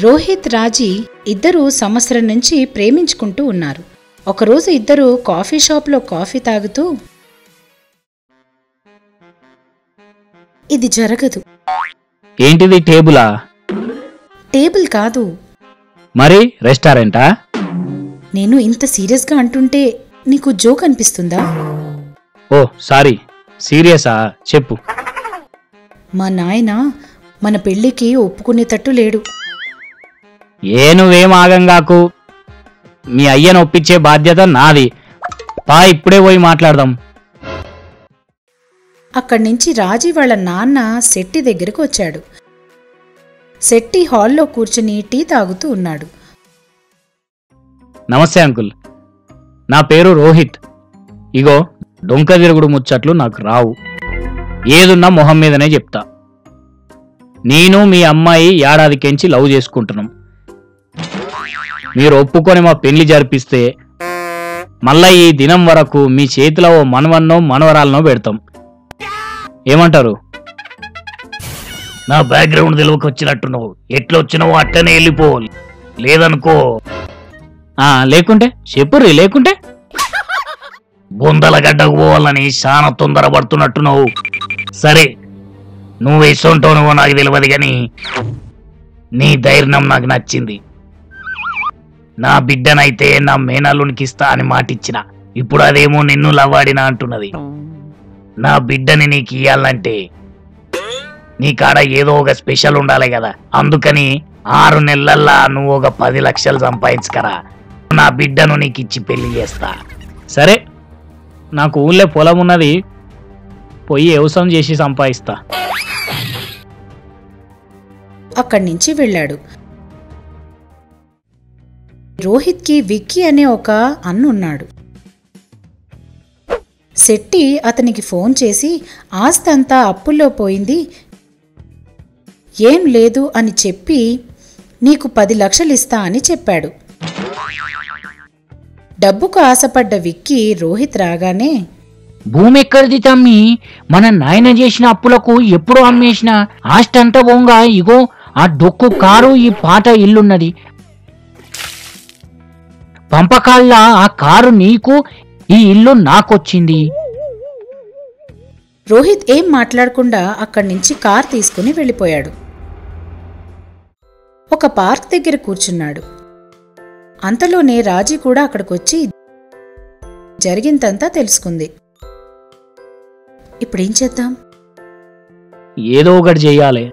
రోహిత్ రాజీ ఇద్దరూ సంవత్సరం నుంచి ప్రేమించుకుంటూ ఉన్నారు. ఒకరోజు ఇద్దరూ కాఫీ షాప్లో కాఫీ తాగుతూ, ఇది జరగదు. ఏంటిది, టేబులా? టేబుల్ కాదు. మరి రెస్టారెంటా? నేను ఇంత సీరియస్గా అంటుంటే నీకు జోక్ అనిపిస్తుందా? ఓ సారీ, సీరియసా? చెప్పు. మా నాయన మన పెళ్లికి ఒప్పుకునేటట్టు లేడు. నువ్వేం ఆగంగాకు. మీ అయ్యను ఒప్పించే బాధ్యత నాది. పా, ఇప్పుడే పోయి మాట్లాడదాం. అక్కడి నుంచి రాజీ వాళ్ళ నాన్న శెట్టి దగ్గరకు వచ్చాడు. శెట్టి హాల్లో కూర్చుని టీ తాగుతూ ఉన్నాడు. నమస్తే అంకుల్, నా పేరు రోహిత్. ఇగో డొంక తిరుగుడు ముచ్చట్లు నాకు రావు. ఏదున్నా మొహం మీదనే చెప్తా. నేను మీ అమ్మాయి ఏడాదికెంచి లవ్ చేసుకుంటున్నాం. మీరు ఒప్పుకొని మా పెళ్లి జరిపిస్తే మళ్ళా ఈ దినం వరకు మీ చేతిలో ఓ మనవన్నో మనవరాలనో పెడతాం. ఏమంటారు? నా బ్యాక్గ్రౌండ్ తెలివకొచ్చినట్టున్నావు. ఎట్లొచ్చినావో అట్టనే వెళ్ళిపో, లేదనుకో. లేకుంటే చెప్పుర్రి. లేకుంటే బొందల గడ్డకు పోవాలని చాలా తొందరపడుతున్నట్టున్నావు. సరే, నువ్వు వేసుంటావు నాకు తెలియదు, కానీ నీ ధైర్యం నాకు నచ్చింది. నా బిడ్డనైతే నా మేనల్లునికి ఇస్తా అని మాటిచ్చిన. ఇప్పుడు అదేమో నిన్ను లవ్వాడినా అంటున్నది. నా బిడ్డని నీకు ఇయ్యాలంటే నీ కాడ ఏదో ఒక స్పెషల్ ఉండాలి కదా. అందుకని 6 నెలల్లో నువ్వు ఒక 10 లక్షలు సంపాదించుకరా. నా బిడ్డను నీకు ఇచ్చి పెళ్లి చేస్తా. సరే, నాకు ఊళ్ళో పొలం ఉన్నది, పోయి వ్యవసాయం చేసి సంపాదిస్తా. అక్కడి నుంచి వెళ్ళాడు. రోహిత్కి విక్కీ అనే ఒక అన్నున్నాడు. శెట్టి అతనికి ఫోన్ చేసి ఆస్తంతా అప్పుల్లో పోయింది, ఏం లేదు అని చెప్పి నీకు 10 లక్షలు ఇస్తా అని చెప్పాడు. డబ్బుకు ఆశపడ్డ విక్కీ రోహిత్ రాగానే, భూమి ఎక్కడిది తమ్మి? మన నాయన చేసిన అప్పులకు ఎప్పుడో అమ్మేసిన ఆస్తి అంతా పోంగా ఇగో ఆ డొక్కు కారు, ఈ పాత ఇల్లున్నది. పంపకాల్లా ఆ కారు నీకు, ఈ ఇల్లు నాకొచ్చింది. రోహిత్ ఏం మాట్లాడకుండా అక్కడి నుంచి కార్ తీసుకుని వెళ్ళిపోయాడు. ఒక పార్క్ దగ్గర కూర్చున్నాడు. అంతలోనే రాజీ కూడా అక్కడికొచ్చి జరిగిందంతా తెలుసుకుంది. ఇప్పుడేం చేద్దాం? ఏదో ఒకటి చెయ్యాలి.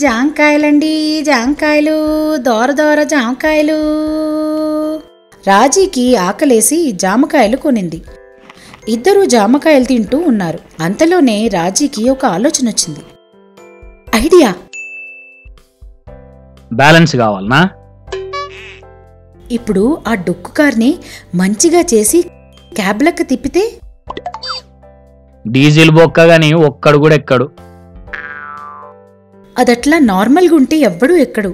జాంకాయలండి, జాంకాయలు, దోర దోర జామకాయలు. రాజీకి ఆకలేసి జామకాయలు కొనింది. ఇద్దరూ జామకాయలు తింటూ ఉన్నారు. అంతలోనే రాజీకి ఒక ఆలోచన వచ్చింది. ఐడియా! బ్యాలెన్స్ కావాలనా? ఇప్పుడు ఆ డొక్కు కార్ని మంచిగా చేసి క్యాబ్లక్క తిప్పితే డీజిల్ బొక్క గాని ఒక్కడు కూడా ఎక్కడు. అదట్లా నార్మల్గా ఉంటే ఎవ్వడూ ఎక్కడు.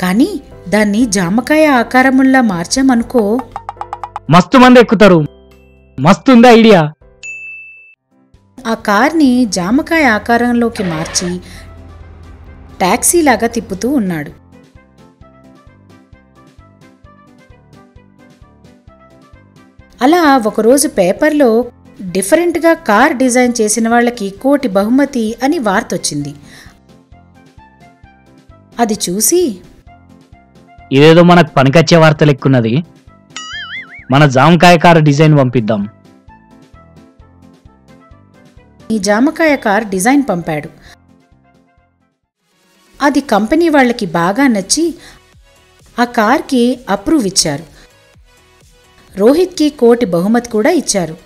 కానీ దాన్ని జామకాయ ఆకారముల్లా మార్చామనుకో, మస్తు మంది ఎక్కుతారు. మస్తుంది ఐడియా. ఆ కార్ని జామకాయ ఆకారంలోకి మార్చి టాక్సీలాగా తిప్పుతూ ఉన్నాడు. అలా ఒకరోజు పేపర్లో డిఫరెంట్గా కార్ డిజైన్ చేసిన వాళ్ళకి 1 కోటి బహుమతి అని వార్తొచ్చింది. అది చూసి, ఇదేదో మనకు పనికొచ్చే వార్త లెక్కున్నది, మన జామకాయ కారు డిజైన్ పంపిద్దాం. ఈ జామకాయ కార్ డిజైన్ పంపాడు. అది కంపెనీ వాళ్ళకి బాగా నచ్చి ఆ కార్కి అప్రూవ్ ఇచ్చారు. రోహిత్కి 1 కోటి బహుమతి కూడా ఇచ్చారు.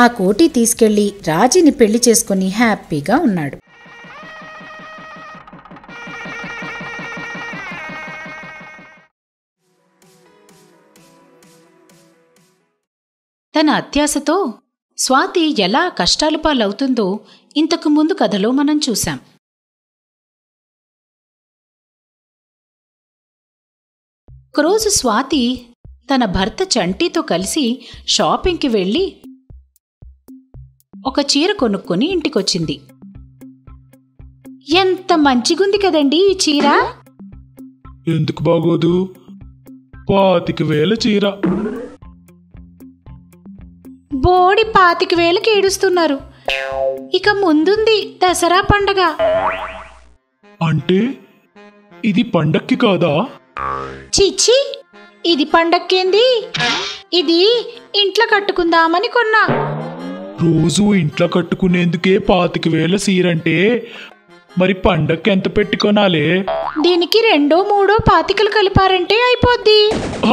ఆ 1 కోటి తీసుకెళ్లి రాజీని పెళ్లి చేసుకుని హ్యాపీగా ఉన్నాడు. తన అత్యాశతో స్వాతి ఎలా కష్టాల పాలవుతుందో ఇంతకు ముందు కథలో మనం చూశాం. ఒకరోజు స్వాతి తన భర్త చంటితో కలిసి షాపింగ్కి వెళ్ళి ఒక చీర కొనుక్కొని ఇంటికొచ్చింది. ఎంత మంచిగుంది కదండి ఈ చీర. ఎందుకు బాగోదు? 25,000 చీర. బోడి 25,000కి ఏడుస్తున్నారు. ఇక ముందుంది దసరా పండగ. అంటే ఇది పండక్కి కాదా? చిచ్చి, ఇది పండక్కేంది? ఇది ఇంట్లో కట్టుకుందామని కొన్నా. రోజు ఇంట్లో కట్టుకునేందుకే 25,000 చీరంటే మరి పండక్కి ఎంత పెట్టి కొనాలే? దీనికి 2-3 పాతికలు కలిపారంటే అయిపోద్ది.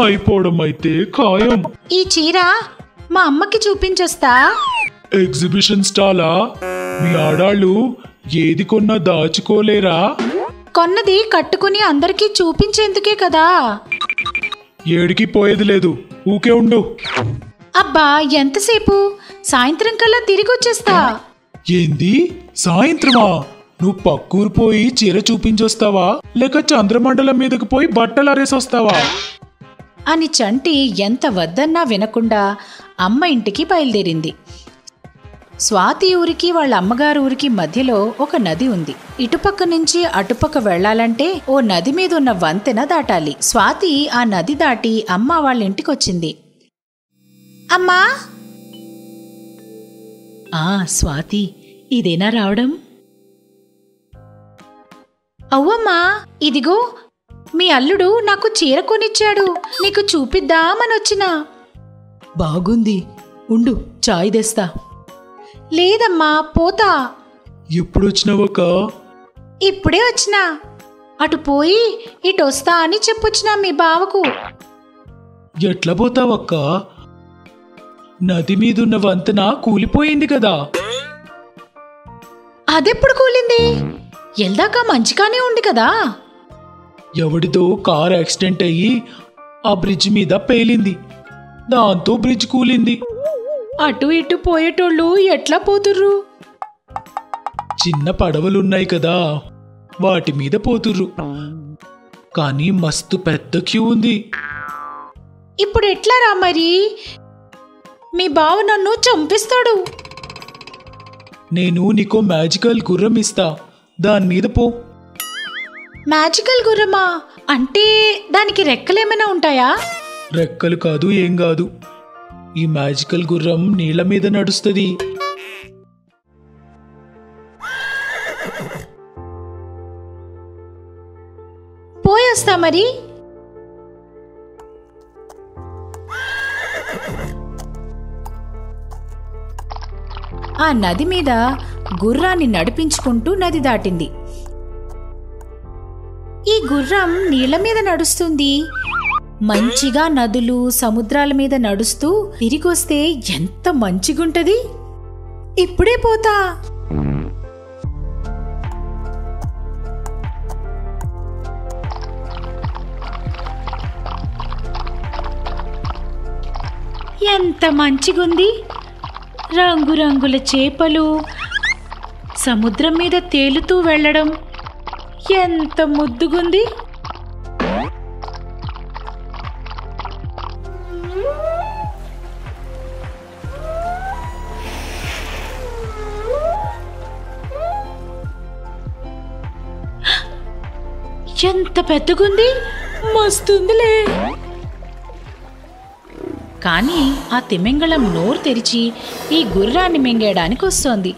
అయిపోవడం అయితే ఖాయం. ఈ చీర మా అమ్మకి చూపించొస్తా. ఎగ్జిబిషన్ స్టాలా? మీ ఆడాళ్ళు ఏది కొన్నా దాచుకోలేరా? కొన్నది కట్టుకుని అందరికీ చూపించేందుకే కదా. ఏడికి పోయేది లేదు, ఊకే ఉండు. అబ్బా, ఎంతసేపు? సాయంత్రం కల్లా తిరిగి వచ్చేస్తా. ఏంది సాయంత్రమా? నువ్వు పక్కూరు పోయి చీర చూపించొస్తావా, లేక చంద్రమండలం మీదకి పోయి బట్టలు అరేసొస్తావా? అని చంటి ఎంత వద్దన్నా వినకుండా అమ్మ ఇంటికి బయలుదేరింది. స్వాతి ఊరికి వాళ్ళ అమ్మగారు ఊరికి మధ్యలో ఒక నది ఉంది. ఇటుపక్క నుంచి అటుపక్క వెళ్లాలంటే ఓ నది మీద ఉన్న వంతెన దాటాలి. స్వాతి ఆ నది దాటి అమ్మ వాళ్ళ ఇంటికొచ్చింది. అమ్మా! స్వాతి, ఇదేనా రావడం? అవ్వమ్మా, ఇదిగో మీ అల్లుడు నాకు చీర కొనిచ్చాడు, నీకు చూపిద్దామనొచ్చినా. బాగుంది, ఉండు చాయ్ తెస్తా. లేదమ్మా, పోతా. ఎప్పుడొచ్చినావక్క? ఇప్పుడే వచ్చినా. అటు పోయి ఇటు వస్తా అని చెప్పొచ్చినా మీ బావకు. ఎట్లా పోతావక్క? నది మీదున్న వంతెన కూలిపోయింది కదా. అదెప్పుడు కూలింది? ఎల్దాక మంచిగానే ఉంది కదా. ఎవడితో కార్ యాక్సిడెంట్ అయ్యి ఆ బ్రిడ్జ్ మీద పేలింది, దాంతో బ్రిడ్జ్ కూలింది. అటు ఇటు పోయేటోళ్ళు ఎట్లా పోతుర్రు? చిన్న పడవలున్నాయి కదా, వాటి మీద పోతుర్రు. కానీ మస్తు పెద్ద క్యూ ఉంది. ఇప్పుడు ఎట్లా రా మరి? మీ బావ నన్ను చంపిస్తాడు. నేను నీకో మ్యాజికల్ గుర్రం ఇస్తా, దాని మీద పో. మ్యాజికల్ గుర్రమా? అంటే దానికి రెక్కలేమైనా ఉంటాయా? రెక్కలు కాదు, ఏం కాదు. ఈ మ్యాజికల్ గుర్రం నీళ్ల మీద నడుస్తుంది. పోయొస్తా మరి. ఆ నది మీద గుర్రాన్ని నడిపించుకుంటూ నది దాటింది. ఈ గుర్రం నీళ్ల మీద నడుస్తుంది. మంచిగా నదులు సముద్రాల మీద నడుస్తూ తిరిగొస్తే ఎంత మంచిగుంటది. ఇప్పుడే పోతా. ఎంత మంచిగుంది. రంగురంగుల చేపలు సముద్రం మీద తేలుతూ వెళ్ళడం ఎంత ముద్దుగుంది. ఎంత పెద్దగుంది, మస్తుందిలే. కానీ ఆ తిమింగళం నోరు తెరిచి ఈ గుర్రాన్ని మింగేయడానికి వస్తోంది.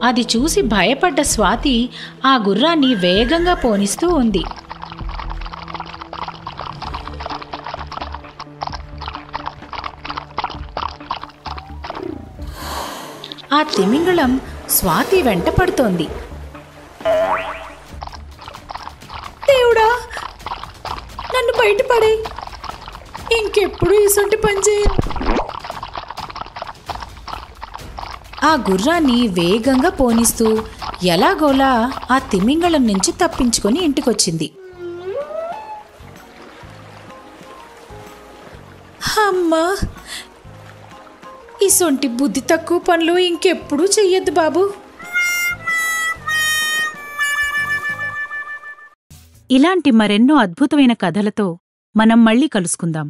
అది చూసి భయపడ్డ స్వాతి ఆ గుర్రాన్ని వేగంగా పోనిస్తూ ఉంది. ఆ తిమింగళం స్వాతి వెంట పడుతోంది. దేవుడా, నన్ను బయటపడే, ఇంకెప్పుడు ఇసొంటి పని చేయ. ఆ గుర్రాన్ని వేగంగా పోనిస్తూ ఎలాగోలా ఆ తిమింగళం నుంచి తప్పించుకొని ఇంటికొచ్చింది. అమ్మా, ఇసొంటి బుద్ధి తక్కువ పనులు ఇంకెప్పుడు చెయ్యొద్దు బాబు. ఇలాంటి మరెన్నో అద్భుతమైన కథలతో మనం మళ్ళీ కలుసుకుందాం.